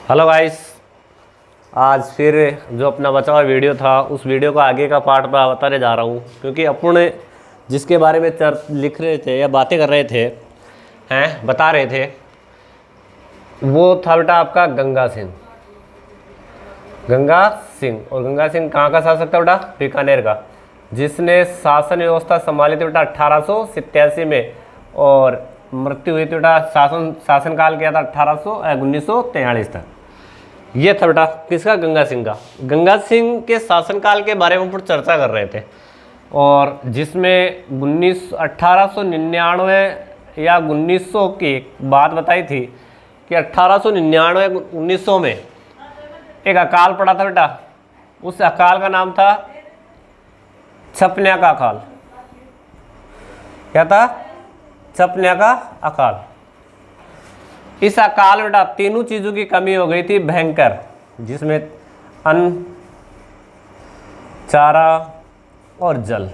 Hello guys, आज फिर जो अपना बचा हुआ वीडियो था उस वीडियो का आगे का पार्ट मैं बताने जा रहा हूँ, क्योंकि अपन जिसके बारे में लिख रहे थे या बातें कर रहे थे बता रहे थे वो था बेटा आपका गंगा सिंह। और गंगा सिंह कहाँ का शासक था बेटा? बीकानेर का, जिसने शासन व्यवस्था संभाली थी बेटा 1887 में, और मृत्यु हुई थी बेटा शासनकाल किया था 1943 तक। ये था बेटा किसका? गंगा सिंह का। गंगा सिंह के शासनकाल के बारे में पर चर्चा कर रहे थे, और जिसमें 1899 या 1900 की बात बताई थी कि 1899-1900 में एक अकाल पड़ा था बेटा। उस अकाल का नाम था छपनिया का अकाल। क्या था? छपनिया का अकाल। इस अकाल बेटा तीनों चीज़ों की कमी हो गई थी भयंकर, जिसमें अन्न, चारा और जल,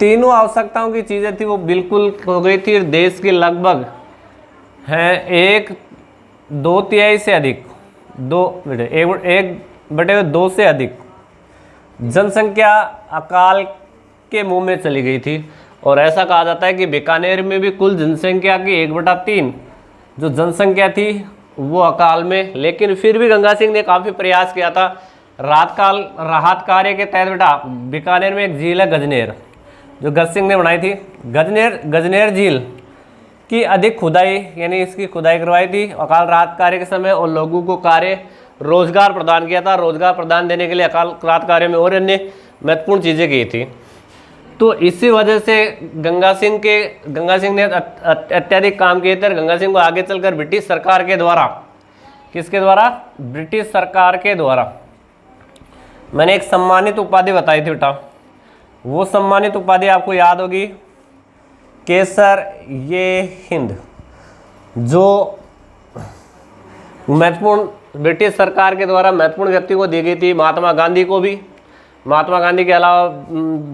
तीनों आवश्यकताओं की चीज़ें थी वो बिल्कुल हो गई थी। देश के लगभग हैं 1/2 से अधिक, 1/2 से अधिक जनसंख्या अकाल के मुंह में चली गई थी। और ऐसा कहा जाता है कि बीकानेर में भी कुल जनसंख्या की 1/3 जो जनसंख्या थी वो अकाल में। लेकिन फिर भी गंगा सिंह ने काफ़ी प्रयास किया था। राहत कार्य के तहत बेटा बीकानेर में एक झील है गजनेर, जो गज सिंह ने बनाई थी। गजनेर झील की अधिक खुदाई, यानी इसकी खुदाई करवाई थी अकाल राहत कार्य के समय, और लोगों को रोजगार प्रदान किया था। रोजगार प्रदान देने के लिए अकाल राहत कार्य में और अन्य महत्वपूर्ण चीज़ें की थी। तो इसी वजह से गंगा सिंह ने अत्यधिक काम किए थे। गंगा सिंह को आगे चलकर ब्रिटिश सरकार के द्वारा, किसके द्वारा? ब्रिटिश सरकार के द्वारा मैंने एक सम्मानित उपाधि बताई थी बेटा। वो सम्मानित उपाधि आपको याद होगी, केसर-ए-हिंद, जो महत्वपूर्ण ब्रिटिश सरकार के द्वारा महत्वपूर्ण व्यक्ति को दी गई थी। महात्मा गांधी को भी। महात्मा गांधी के अलावा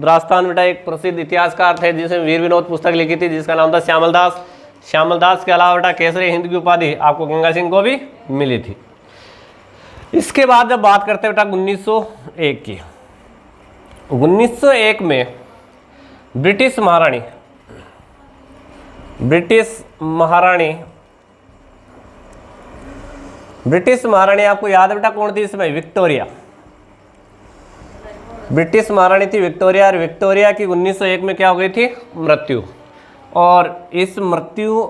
राजस्थान बेटा एक प्रसिद्ध इतिहासकार थे जिसने वीर विनोद पुस्तक लिखी थी, जिसका नाम था श्यामल दास। श्यामल दास के अलावा बेटा केसरी-हिंद की उपाधि आपको गंगा सिंह को भी मिली थी। इसके बाद जब बात करते हैं बेटा 1901 की, 1901 में ब्रिटिश महारानी आपको याद है बेटा कौन थी इस समय? विक्टोरिया। ब्रिटिश महारानी थी विक्टोरिया, और विक्टोरिया की 1901 में क्या हो गई थी? मृत्यु। और इस मृत्यु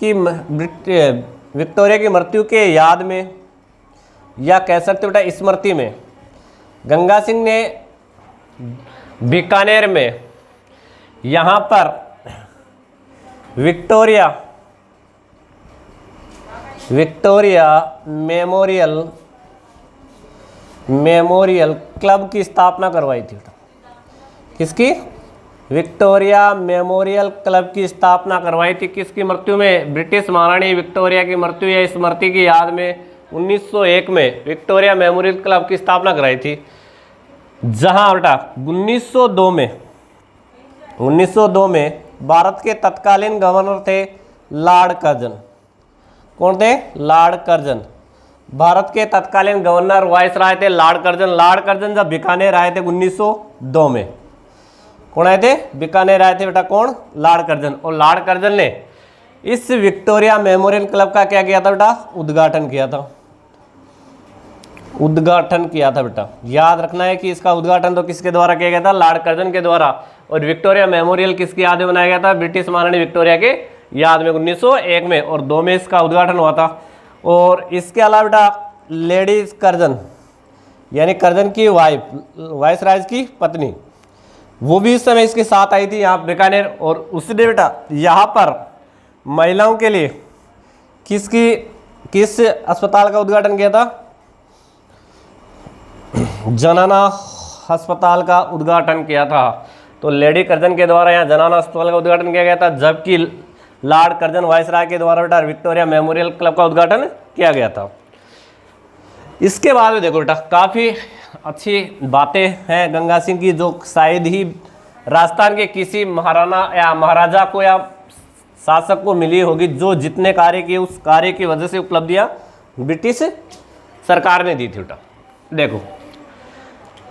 की विक्टोरिया की मृत्यु के याद में, या कह सकते बेटा स्मृति में, गंगा सिंह ने बीकानेर में यहाँ पर विक्टोरिया मेमोरियल क्लब की स्थापना करवाई थी। किसकी? विक्टोरिया मेमोरियल क्लब की स्थापना करवाई थी। किसकी मृत्यु में? ब्रिटिश महारानी विक्टोरिया की मृत्यु या स्मृति की याद में 1901 में विक्टोरिया मेमोरियल क्लब की स्थापना कराई थी। जहां बेटा 1902 में भारत के तत्कालीन गवर्नर थे लॉर्ड कर्जन। कौन थे? Lord Curzon. भारत के तत्कालीन गवर्नर वायसराय थे लॉर्ड कर्जन। लॉर्ड कर्जन जब बीकानेर आए थे 1902 में, कौन आए थे? बीकानेर आए थे बेटा। कौन? Lord Curzon. और लॉर्ड कर्जन ने इस विक्टोरिया मेमोरियल क्लब का क्या किया था बेटा? उद्घाटन किया था बेटा। याद रखना है कि इसका उद्घाटन तो किसके द्वारा किया गया था? लॉर्ड कर्जन के द्वारा। और विक्टोरिया मेमोरियल किसकी याद में बनाया गया था? ब्रिटिश महारानी विक्टोरिया के याद में 1901 में, और 2 में इसका उद्घाटन हुआ था। और इसके अलावा बेटा लेडीज कर्जन, यानी कर्जन की वाइफ, वाइसराय की पत्नी, वो भी इस समय इसके साथ आई थी यहाँ बीकानेर। और उसने बेटा यहाँ पर महिलाओं के लिए किस अस्पताल का उद्घाटन किया था? जनाना अस्पताल का उद्घाटन किया था। तो लेडी कर्जन के द्वारा यहाँ जनाना अस्पताल का उद्घाटन किया गया था, जबकि लॉर्ड कर्जन वायसराय के द्वारा बेटा विक्टोरिया मेमोरियल क्लब का उद्घाटन किया गया था। इसके बाद में देखो बेटा काफ़ी अच्छी बातें हैं गंगा सिंह की, जो शायद ही राजस्थान के किसी महाराणा या महाराजा को या शासक को मिली होगी, जो जितने कार्य किए उस कार्य की वजह से उपलब्धियां ब्रिटिश सरकार ने दी थी बेटा। देखो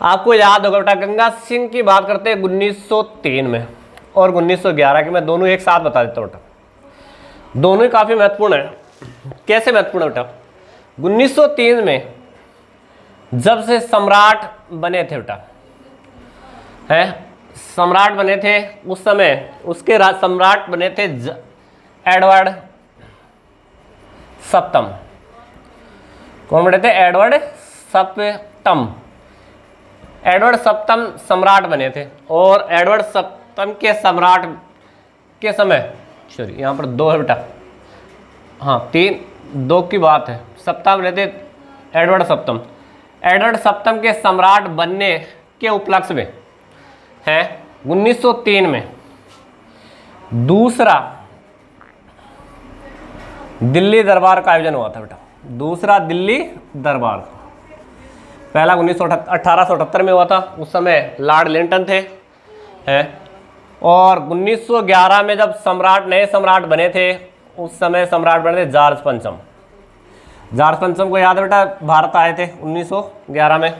आपको याद होगा बेटा, गंगा सिंह की बात करते हैं 1903 में और 1911 की, मैं दोनों एक साथ बता देता हूँ बेटा, दोनों ही काफ़ी महत्वपूर्ण है। कैसे महत्वपूर्ण है बेटा? 1903 में जब से सम्राट बने थे बेटा, हैं सम्राट बने थे, उस समय उसके सम्राट बने थे एडवर्ड सप्तम। कौन बने थे? एडवर्ड सप्तम। एडवर्ड सप्तम सम्राट बने थे और एडवर्ड सप्तम के सम्राट के समय, सॉरी यहाँ पर 2 है बेटा, हाँ 3-2 की बात है, सप्तम बने थे एडवर्ड सप्तम। एडवर्ड सप्तम के सम्राट बनने के उपलक्ष्य में है 1903 में दूसरा दिल्ली दरबार का आयोजन हुआ था बेटा। दूसरा दिल्ली दरबार, पहला 1878 में हुआ था, उस समय लॉर्ड लिंटन थे, हैं, और 1911 में जब नए सम्राट बने थे, उस समय सम्राट बने थे जॉर्ज पंचम। जॉर्ज पंचम को याद है बेटा, भारत आए थे 1911 में,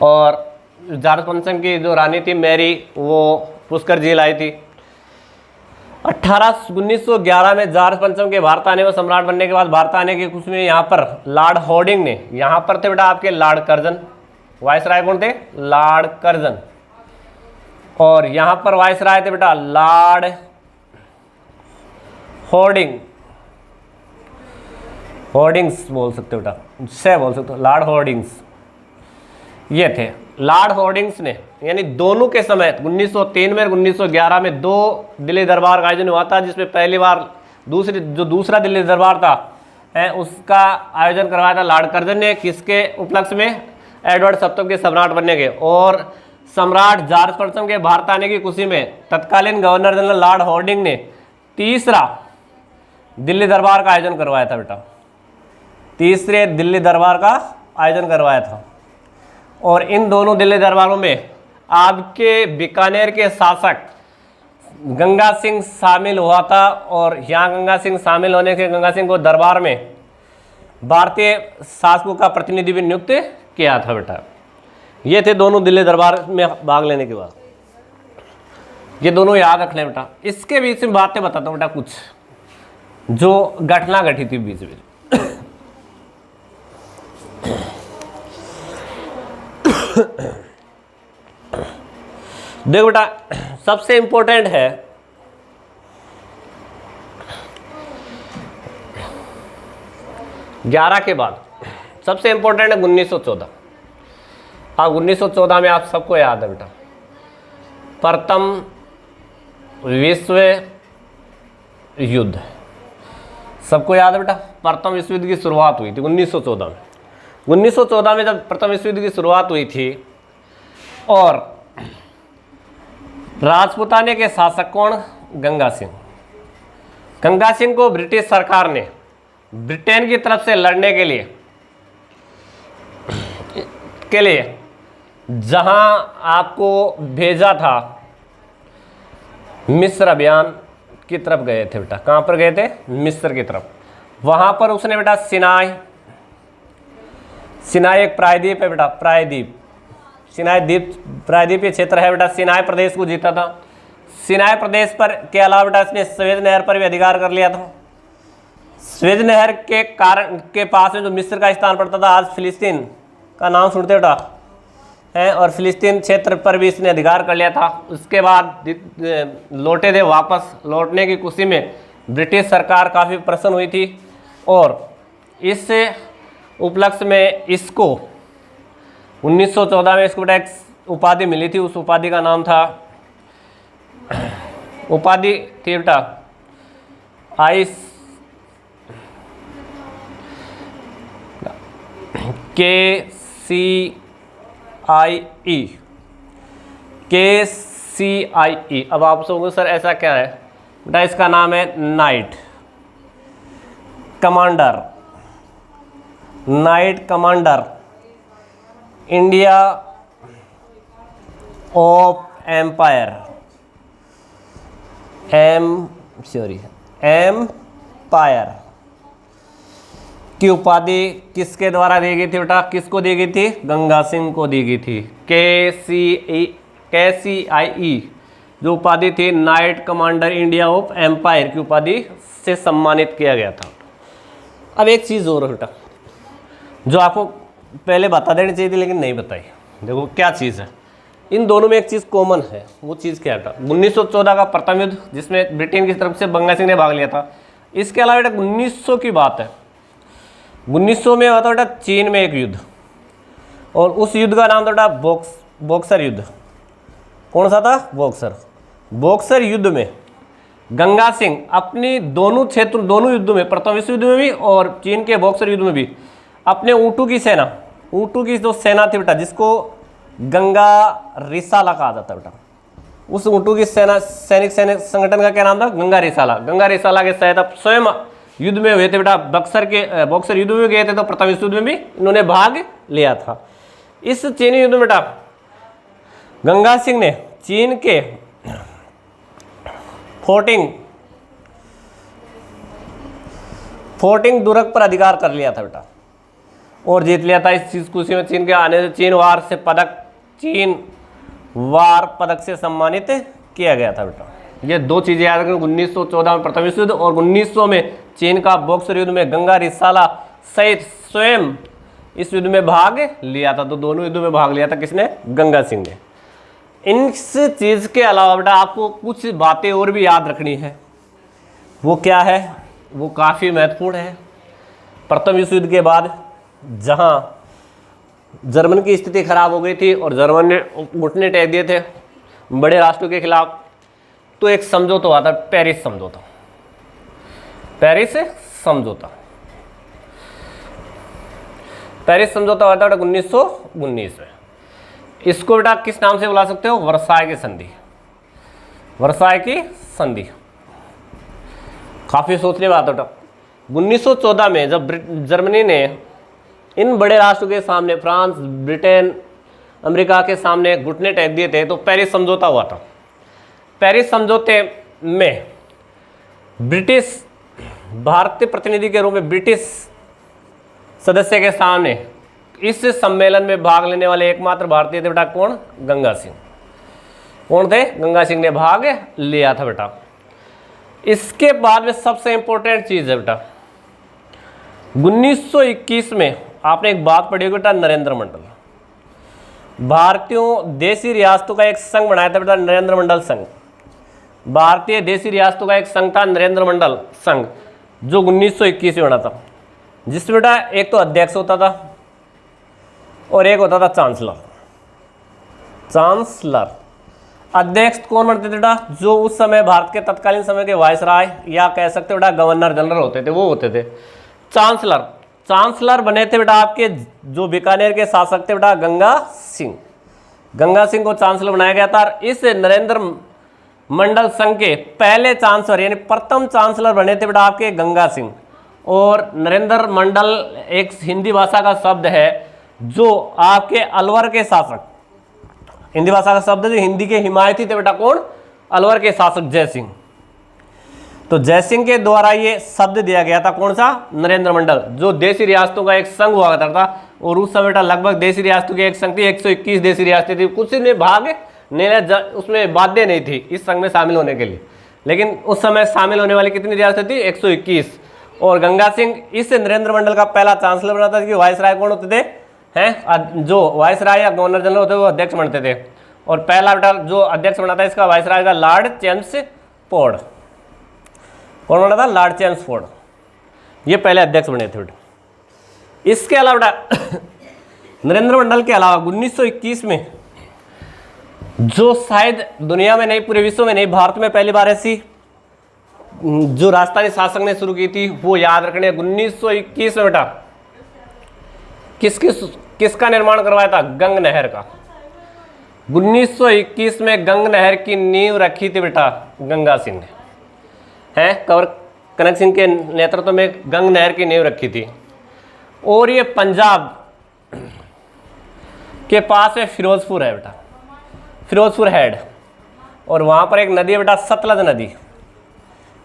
और जॉर्ज पंचम की जो रानी थी मैरी, वो पुष्कर झील आई थी। 1911 में जॉर्ज पंचम के भारत आने व सम्राट बनने के बाद भारत आने के कुछ में यहाँ पर लॉर्ड हॉर्डिंग ने, यहाँ पर थे बेटा आपके लॉर्ड कर्जन, वायसराय कौन थे? Lord Curzon. और यहाँ पर वायसराय थे बेटा लॉर्ड होर्डिंग्स बोल सकते हो बेटा, से बोल सकते हो, लॉर्ड होर्डिंग्स ये थे। लॉर्ड होर्डिंग्स ने, यानी दोनों के समय 1903 में और 1911 में 2 दिल्ली दरबार का आयोजन हुआ था, जिसमें पहली बार दूसरा दिल्ली दरबार था उसका आयोजन करवाया था लॉर्ड कर्जन ने। किसके उपलक्ष्य में? एडवर्ड सप्तम के सम्राट बनने के। और सम्राट जॉर्ज पंचम के भारत आने की खुशी में तत्कालीन गवर्नर जनरल लॉर्ड हॉर्डिंग ने तीसरा दिल्ली दरबार का आयोजन करवाया था बेटा, तीसरे दिल्ली दरबार का आयोजन करवाया था। और इन दोनों दिल्ली दरबारों में आपके बीकानेर के शासक गंगा सिंह शामिल हुआ था, और यहाँ गंगा सिंह शामिल होने के गंगा सिंह को दरबार में भारतीय शासकों का प्रतिनिधि भी नियुक्त किया था बेटा। ये थे दोनों दिल्ली दरबार में भाग लेने के बाद, ये दोनों याद रख लें बेटा। इसके बीच में बातें बताता हूँ बेटा, कुछ जो घटना घटी थी बीच में। देखो बेटा, सबसे इंपॉर्टेंट है 11 के बाद सबसे इंपॉर्टेंट है 1914। अब 1914 में आप सबको याद है बेटा, प्रथम विश्व युद्ध, सबको याद है बेटा। प्रथम विश्व युद्ध की शुरुआत हुई थी 1914 में। 1914 में जब प्रथम विश्व युद्ध की शुरुआत हुई थी, और राजपूताने के शासक कौन? गंगा सिंह। गंगा सिंह को ब्रिटिश सरकार ने ब्रिटेन की तरफ से लड़ने के लिए जहां आपको भेजा था, मिस्र अभियान की तरफ गए थे बेटा। कहां पर गए थे? मिस्र की तरफ। वहां पर उसने बेटा सिनाई एक प्रायद्वीप है बेटा, प्रायद्वीपीय क्षेत्र है बेटा, सिनाई प्रदेश को जीता था। सिनाई प्रदेश पर के अलावा बेटा इसने स्वेज नहर पर भी अधिकार कर लिया था। स्वेज नहर के पास में जो मिस्र का स्थान पड़ता था, आज फिलिस्तीन का नाम सुनते बेटा है, और फिलिस्तीन क्षेत्र पर भी इसने अधिकार कर लिया था। उसके बाद लौटे थे वापस। लौटने की खुशी में ब्रिटिश सरकार काफ़ी प्रसन्न हुई थी, और इस उपलक्ष्य में इसको 1914 में इसको बेटा एक उपाधि मिली थी। उस उपाधि का नाम था, उपाधि थी बेटा KCIE। अब आप सोचोगे सर ऐसा क्या है बेटा? इसका नाम है knight commander India of empire, की उपाधि किसके द्वारा दी गई थी बेटा? किसको दी गई थी? गंगा सिंह को दी गई थी। KCIE जो उपाधि थी, knight commander India of empire की उपाधि से सम्मानित किया गया था। अब एक चीज़ और बेटा जो आपको पहले बता देनी चाहिए थी लेकिन नहीं बताई। देखो क्या चीज़ है, इन दोनों में एक चीज़ कॉमन है। वो चीज़ क्या बेटा? 1914 का प्रथम युद्ध जिसमें ब्रिटेन की तरफ से गंगा सिंह ने भाग लिया था। इसके अलावा बेटा 1900 की बात है, 1900 में हुआ था बेटा चीन में एक युद्ध, और उस युद्ध का नाम था बेटा बॉक्सर युद्ध। कौन सा था? बॉक्सर युद्ध में गंगा सिंह अपनी दोनों युद्धों में, प्रथम विश्व युद्ध में भी और चीन के बॉक्सर युद्ध में भी, अपने ऊँटों की जो सेना थी बेटा, जिसको गंगा रिसाला कहा जाता है बेटा, उस ऊँटों की सैनिक संगठन का क्या नाम था? गंगा रिसाला के साथ अब स्वयं युद्ध में हुए थे बेटा। बॉक्सर युद्ध में गए थे, तो प्रथम विश्व युद्ध में भी इन्होंने भाग लिया था। इस चीनी युद्ध में बेटा गंगा सिंह ने चीन के फोर्टिंग दुर्ग पर अधिकार कर लिया था बेटा और जीत लिया था। इस चीज खुशी में चीन के आने से चीन वार पदक से सम्मानित किया गया था बेटा। ये दो चीजें याद रखें, 1914 में प्रथम विश्व युद्ध और 1900 में चीन का बॉक्सर युद्ध में गंगा रिसाला सहित स्वयं इस युद्ध में भाग लिया था। तो दोनों युद्धों में भाग लिया था किसने? गंगा सिंह ने। इस चीज के अलावा बेटा आपको कुछ बातें और भी याद रखनी है। वो क्या है? वो काफी महत्वपूर्ण है। प्रथम विश्व युद्ध के बाद जहां जर्मन की स्थिति खराब हो गई थी और जर्मन ने घुटने टेक दिए थे बड़े राष्ट्रों के खिलाफ, तो एक समझौता हुआ था, पेरिस समझौता। पेरिस समझौता हुआ था 1919 में। इसको बेटा किस नाम से बुला सकते हो? वर्साय की संधि। काफी सोचने बात बेटा। 1914 में जब जर्मनी ने इन बड़े राष्ट्रों के सामने, फ्रांस, ब्रिटेन, अमेरिका के सामने घुटने टेक दिए थे, तो पेरिस समझौता हुआ था। पेरिस समझौते में ब्रिटिश भारतीय प्रतिनिधि के रूप में ब्रिटिश सदस्य के सामने इस सम्मेलन में भाग लेने वाले एकमात्र भारतीय थे बेटा। कौन? गंगा सिंह। कौन थे? गंगा सिंह ने भाग लिया था बेटा। इसके बाद में सबसे इंपॉर्टेंट चीज है बेटा, 1921 में आपने एक बात पढ़ी होगी बेटा, नरेंद्र मंडल। भारतीयों देशी रियासतों का एक संघ बनाया था बेटा, नरेंद्र मंडल संघ। भारतीय देशी रियासतों का एक संघ था नरेंद्र मंडल संघ, जो 1921 में बना था, जिसमें बेटा एक तो अध्यक्ष होता था और एक होता था चांसलर। अध्यक्ष कौन बनते थे बेटा? जो उस समय भारत के तत्कालीन समय के वायसराय या कह सकते हो बेटा गवर्नर जनरल होते थे, वो होते थे। चांसलर बने थे बेटा आपके जो बीकानेर के शासक थे बेटा, गंगा सिंह को चांसलर बनाया गया था। इस नरेंद्र मंडल संघ के पहले चांसलर यानी प्रथम चांसलर बने थे बेटा आपके गंगा सिंह। और नरेंद्र मंडल एक हिंदी भाषा का शब्द है जो आपके अलवर के शासक, हिंदी भाषा का शब्द जो हिंदी के हिमायती थे बेटा। कौन? अलवर के शासक जय सिंह। तो जय सिंह के द्वारा ये शब्द दिया गया था, कौन सा? नरेंद्र मंडल, जो देशी रियासतों का एक संघ हुआ करता था। और उस समय बेटा लगभग देशी रियासतों की एक संघ थी, 121 देशी रियासतें थी। कुछ में भाग उसमें बाध्य नहीं थी इस संघ में शामिल होने के लिए, लेकिन उस समय शामिल होने वाली कितनी रियासतें थी? 121। और गंगा सिंह इस नरेंद्र मंडल का पहला चांसलर बना था कि वायसराय कौन होते थे? जो वायसराय या गवर्नर जनरल होते वो अध्यक्ष बनते थे। और पहला बेटा जो अध्यक्ष बना था इसका वायसराय का लॉर्ड चेम्सफोर्ड। कौन बना था? Lord Chelmsford. ये पहले अध्यक्ष बने थे बेटा। इसके अलावा बेटा नरेंद्र मंडल के अलावा 1921 में जो शायद दुनिया में नहीं, पूरे विश्व में नहीं, भारत में पहली बार ऐसी जो राजस्थानी शासक ने शुरू की थी, वो याद रखने 1921 में बेटा किसका निर्माण करवाया था? गंग नहर का। 1921 में गंग नहर की नींव रखी थी बेटा गंगा सिंह ने, कंवर कनक सिंह के नेतृत्व में गंग नहर की नींव रखी थी। और ये पंजाब के पास में फिरोजपुर है बेटा, फिरोजपुर हेड। और वहाँ पर एक नदी है बेटा, सतलज नदी।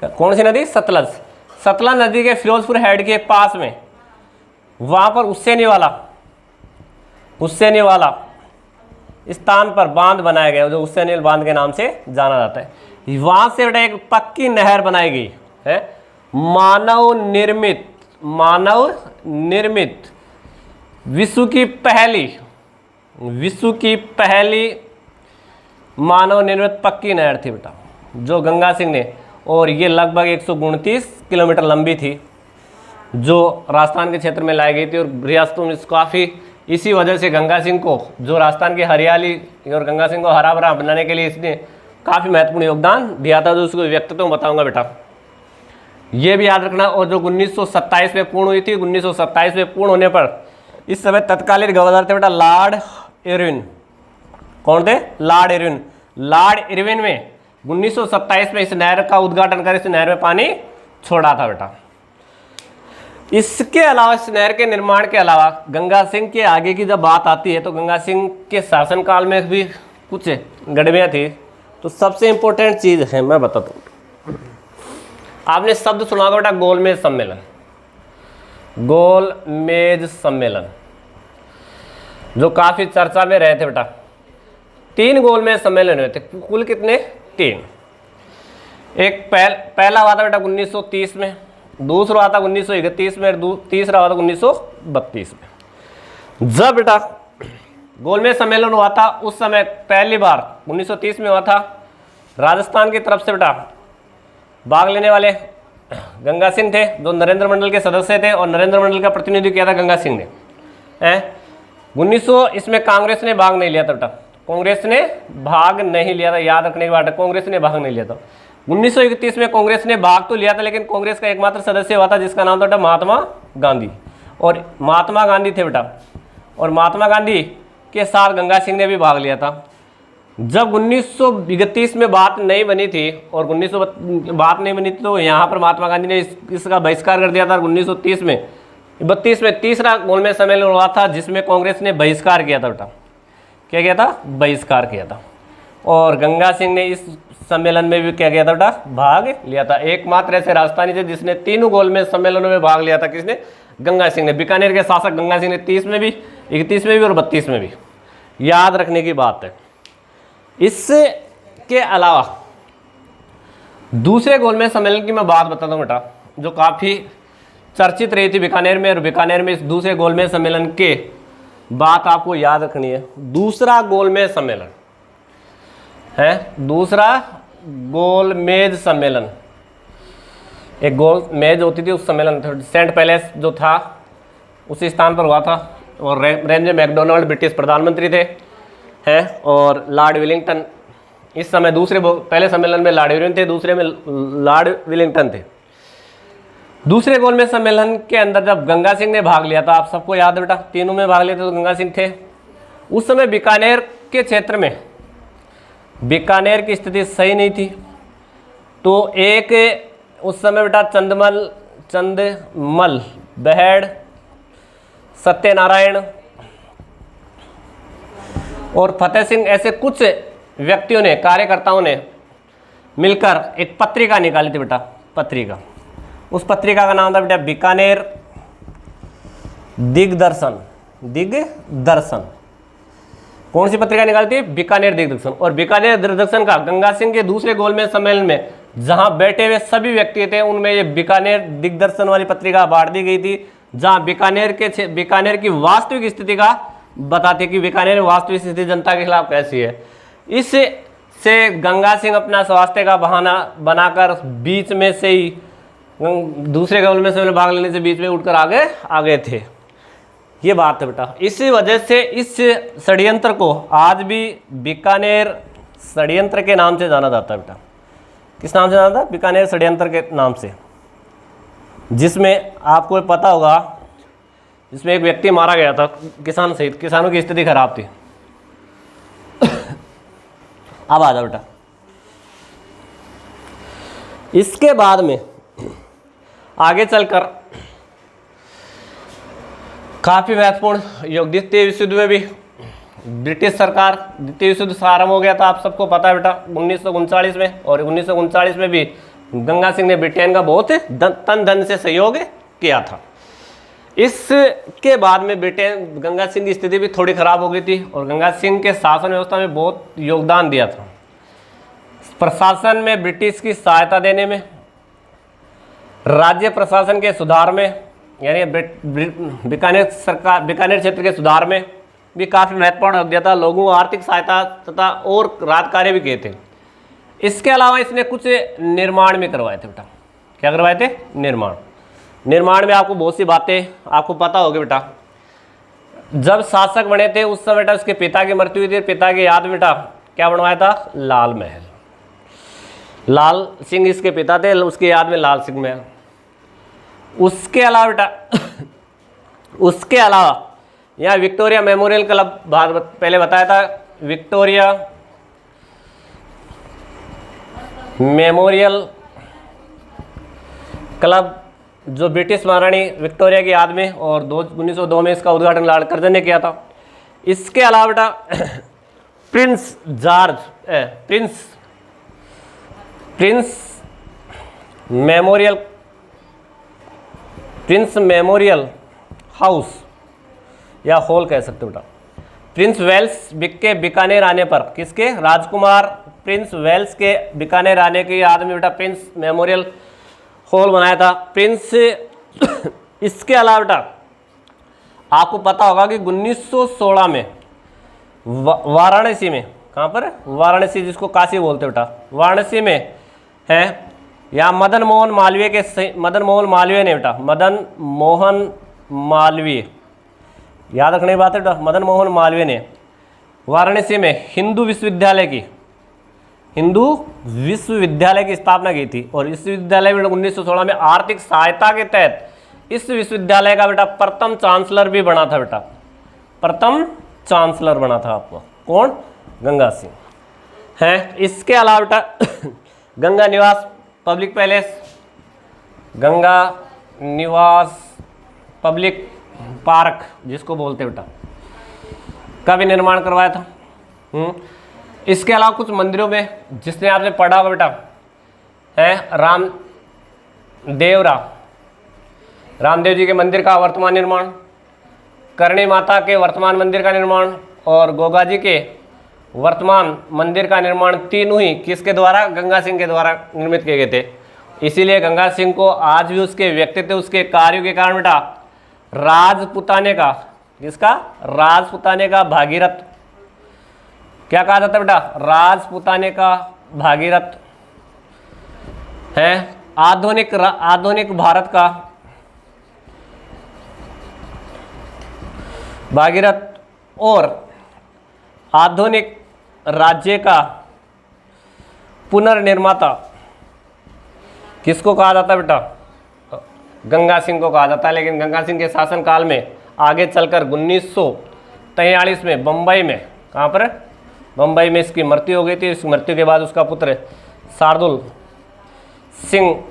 कौन सी नदी? सतलज नदी के फिरोजपुर हेड के पास में वहां पर हुसैनी वाला स्थान पर बांध बनाया गया जो हुसैनी बांध के नाम से जाना जाता है। वहां से बेटा एक पक्की नहर बनाई गई है, मानव निर्मित विश्व की पहली मानव निर्मित पक्की नहर थी बेटा, जो गंगा सिंह ने, और ये लगभग 129 किलोमीटर लंबी थी, जो राजस्थान के क्षेत्र में लाई गई थी। और रियासतों में काफ़ी इसी वजह से गंगा सिंह को, जो राजस्थान की हरियाली और गंगा सिंह को हरा भरा बनाने के लिए इसने काफ़ी महत्वपूर्ण योगदान दिया था, जो उसको व्यक्तित्व बताऊंगा बेटा, ये भी याद रखना। और जो 1927 में पूर्ण हुई थी, 1927 में पूर्ण होने पर इस समय तत्कालीन गवर्नर थे बेटा लॉर्ड इरविन। कौन थे? Lord Irwin. लॉर्ड इरविन में 1927 में इस नहर का उद्घाटन कर इस नहर में पानी छोड़ा था बेटा। इसके अलावा, इस नहर के निर्माण के अलावा, गंगा सिंह के आगे की जब बात आती है तो गंगा सिंह के शासनकाल में भी कुछ गड़बड़ियाँ थी। तो सबसे इंपॉर्टेंट चीज़ है, मैं बताता हूँ, आपने शब्द सुना होगा बेटा गोलमेज सम्मेलन। गोलमेज सम्मेलन जो काफ़ी चर्चा में रहे थे बेटा। 3 गोलमेज सम्मेलन हुए थे, कुल कितने? 3। एक पहला हुआ था बेटा 1930 में, दूसरा हुआ था 1931 में, तीसरा हुआ था 1932 में। जब बेटा गोलमेज सम्मेलन हुआ था उस समय पहली बार 1930 में हुआ था। राजस्थान की तरफ से बेटा भाग लेने वाले गंगा सिंह थे, जो नरेंद्र मंडल के सदस्य थे, और नरेंद्र मंडल का प्रतिनिधि किया था गंगा सिंह ने। 1900 इसमें कांग्रेस ने भाग नहीं लिया था बेटा, कांग्रेस ने भाग नहीं लिया था, याद रखने की बात है, कांग्रेस ने भाग नहीं लिया था। 1931 में कांग्रेस ने भाग तो लिया था, लेकिन कांग्रेस का एकमात्र सदस्य हुआ था जिसका नाम था बेटा महात्मा गांधी, और महात्मा गांधी थे बेटा, और महात्मा गांधी के साथ गंगा सिंह ने भी भाग लिया था। जब 1931 में बात नहीं बनी थी और 1900 बात नहीं बनी थी, तो यहाँ पर महात्मा गांधी ने इसका बहिष्कार कर दिया था। 1932 में तीसरा गोलमेज सम्मेलन हुआ था जिसमें कांग्रेस ने बहिष्कार किया था बेटा। क्या किया था? बहिष्कार किया था। और गंगा सिंह ने इस सम्मेलन में भी क्या किया था बेटा? भाग लिया था। एकमात्र ऐसे राजस्थानी थे जिसने तीनों गोलमेज सम्मेलनों में भाग लिया था। किसने? गंगा सिंह ने। बीकानेर के शासक गंगा सिंह ने 30 में भी, 31 में भी और 32 में भी। याद रखने की बात है। इसके अलावा दूसरे गोलमेज सम्मेलन की मैं बात बताता हूँ बेटा, जो काफ़ी चर्चित रही थी बीकानेर में, और बीकानेर में इस दूसरे गोलमेज सम्मेलन के बात आपको याद रखनी है। दूसरा गोलमेज सम्मेलन है, दूसरा गोलमेज सम्मेलन, एक गोल मेज होती थी, उस सम्मेलन सेंट पैलेस जो था उसी स्थान पर हुआ था, और रेंजे मैकडोनाल्ड ब्रिटिश प्रधानमंत्री थे हैं, और लॉर्ड विलिंगटन इस समय पहले सम्मेलन में लॉर्ड इरविन थे, दूसरे में लॉर्ड विलिंगटन थे। दूसरे गोलमेज सम्मेलन के अंदर जब गंगा सिंह ने भाग लिया था, आप सबको याद है बेटा, तीनों में भाग लिए थे तो गंगा सिंह थे। उस समय बीकानेर के क्षेत्र में बीकानेर की स्थिति सही नहीं थी, तो एक उस समय बेटा चंदमल, बहेड़, सत्यनारायण और फतेह सिंह, ऐसे कुछ व्यक्तियों ने, कार्यकर्ताओं ने मिलकर एक पत्रिका निकाली थी बेटा। पत्रिका, उस पत्रिका का नाम था बेटा बीकानेर दिग्दर्शन। कौन सी पत्रिका निकाली थी? बीकानेर दिग्दर्शन। और बीकानेर दिग्दर्शन का गंगा सिंह के दूसरे गोलमेज सम्मेलन में जहां बैठे हुए सभी व्यक्ति थे, उनमें ये बीकानेर दिग्दर्शन वाली पत्रिका बांट दी गई थी, जहां बीकानेर की वास्तविक स्थिति का बताते कि बीकानेर में वास्तविक स्थिति जनता के खिलाफ कैसी है। इससे गंगा सिंह अपना स्वास्थ्य का बहाना बनाकर बीच में से ही दूसरे गोलमेज सम्मेलन में भाग लेने से बीच में उठकर आगे थे। ये बात है बेटा। इसी वजह से इस षड्यंत्र को आज भी बीकानेर षड्यंत्र के नाम से जाना जाता है बेटा। किस नाम से जाना था? बीकानेर षड्यंत्र के नाम से, जिसमें आपको पता होगा, जिसमें एक व्यक्ति मारा गया था किसान सहित। किसानों की स्थिति खराब थी। अब आ जाओ बेटा, इसके बाद में आगे चलकर काफ़ी महत्वपूर्ण योग द्वितीय विश्व युद्ध में भी ब्रिटिश सरकार, द्वितीय विश्व युद्ध आरंभ हो गया था, आप सबको पता है बेटा 1939 में। और 1939 में भी गंगा सिंह ने ब्रिटेन का बहुत तन धन से सहयोग किया था। इसके बाद में ब्रिटेन गंगा सिंह की स्थिति भी थोड़ी खराब हो गई थी और गंगा सिंह के शासन व्यवस्था में बहुत योगदान दिया था। प्रशासन में ब्रिटिश की सहायता देने में, राज्य प्रशासन के सुधार में, यानी बीकानेर क्षेत्र के सुधार में भी काफ़ी महत्वपूर्ण योगदान था। लोगों को आर्थिक सहायता तथा और राहत कार्य भी किए थे। इसके अलावा इसने कुछ निर्माण भी करवाए थे बेटा। क्या करवाए थे? निर्माण में आपको बहुत सी बातें आपको पता होगी बेटा। जब शासक बने थे उस समय बेटा उसके पिता की मृत्यु हुई थी। पिता की याद में बेटा क्या बनवाया था? लाल महल। लाल सिंह इसके पिता थे, उसकी याद में लाल सिंह महल। उसके अलावा बेटा उसके अलावा यहाँ विक्टोरिया मेमोरियल क्लब पहले बताया था। विक्टोरिया मेमोरियल क्लब जो ब्रिटिश महारानी विक्टोरिया की याद में, और 1902 में इसका उद्घाटन लॉर्ड कर्जन ने किया था। इसके अलावा बेटा प्रिंस मेमोरियल हाउस या हॉल कह सकते हो बेटा। प्रिंस वेल्स के बीकानेर आने पर, किसके? राजकुमार प्रिंस वेल्स के बीकानेर आने की याद में बेटा प्रिंस मेमोरियल हॉल बनाया था। इसके अलावा बेटा आपको पता होगा कि 1916 में वाराणसी में, कहाँ पर? वाराणसी, जिसको काशी बोलते बेटा, वाराणसी में है। यहाँ मदन मोहन मालवीय ने बेटा, मदन मोहन मालवीय, याद रखने की बात है बेटा, मदन मोहन मालवीय ने वाराणसी में हिंदू विश्वविद्यालय की स्थापना की थी। और इस विद्यालय में 1916 में आर्थिक सहायता के तहत इस विश्वविद्यालय का बेटा प्रथम चांसलर भी बना था बेटा। प्रथम चांसलर बना था आपको कौन? गंगा सिंह है। इसके अलावा बेटा गंगा निवास पब्लिक पैलेस, गंगा निवास पब्लिक पार्क जिसको बोलते बेटा, का भी निर्माण करवाया था। इसके अलावा कुछ मंदिरों में जिसने आपने पढ़ा होगा बेटा है रामदेव जी के मंदिर का वर्तमान निर्माण, करणी माता के वर्तमान मंदिर का निर्माण और गोगा जी के वर्तमान मंदिर का निर्माण तीनों ही किसके द्वारा? गंगा सिंह के द्वारा निर्मित किए गए थे। इसीलिए गंगा सिंह को आज भी उसके व्यक्तित्व, उसके कार्यों के कारण बेटा राजपुताने का, किसका? राजपुताने का भागीरथ, क्या कहा जाता है बेटा? राजपुताने का भागीरथ है। आधुनिक भारत का भागीरथ और आधुनिक राज्य का पुनर्निर्माता किसको कहा जाता है बेटा? गंगा सिंह को कहा जाता है। लेकिन गंगा सिंह के शासनकाल में आगे चलकर 1943 में बम्बई में, कहाँ पर? बम्बई में इसकी मृत्यु हो गई थी। इस मृत्यु के बाद उसका पुत्र शार्दुल सिंह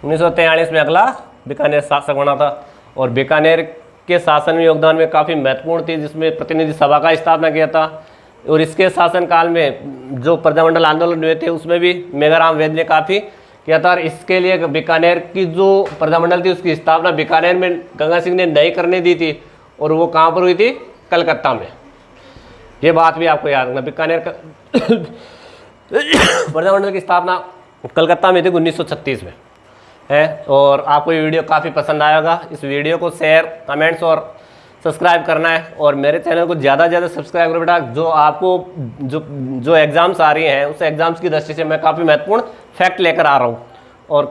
1943 में अगला बीकानेर शासक बना था। और बीकानेर के शासन में योगदान में काफ़ी महत्वपूर्ण थी, जिसमें प्रतिनिधि सभा का स्थापना किया था। और इसके शासनकाल में जो प्रजामंडल आंदोलन हुए थे उसमें भी मेघाराम वैद्य ने काफ़ी किया था। और इसके लिए बीकानेर की जो प्रजामंडल थी उसकी स्थापना बीकानेर में गंगा सिंह ने नहीं करने दी थी। और वो कहाँ पर हुई थी? कलकत्ता में। ये बात भी आपको याद रखना। बीकानेर का प्रजामंडल की स्थापना कलकत्ता में थी 1936 में है। और आपको ये वीडियो काफ़ी पसंद आया होगा। इस वीडियो को शेयर, कमेंट्स और सब्सक्राइब करना है। और मेरे चैनल को ज़्यादा से ज़्यादा सब्सक्राइब करो बेटा। जो आपको जो एग्ज़ाम्स आ रही हैं उस एग्ज़ाम्स की दृष्टि से मैं काफ़ी महत्वपूर्ण फैक्ट लेकर आ रहा हूँ। और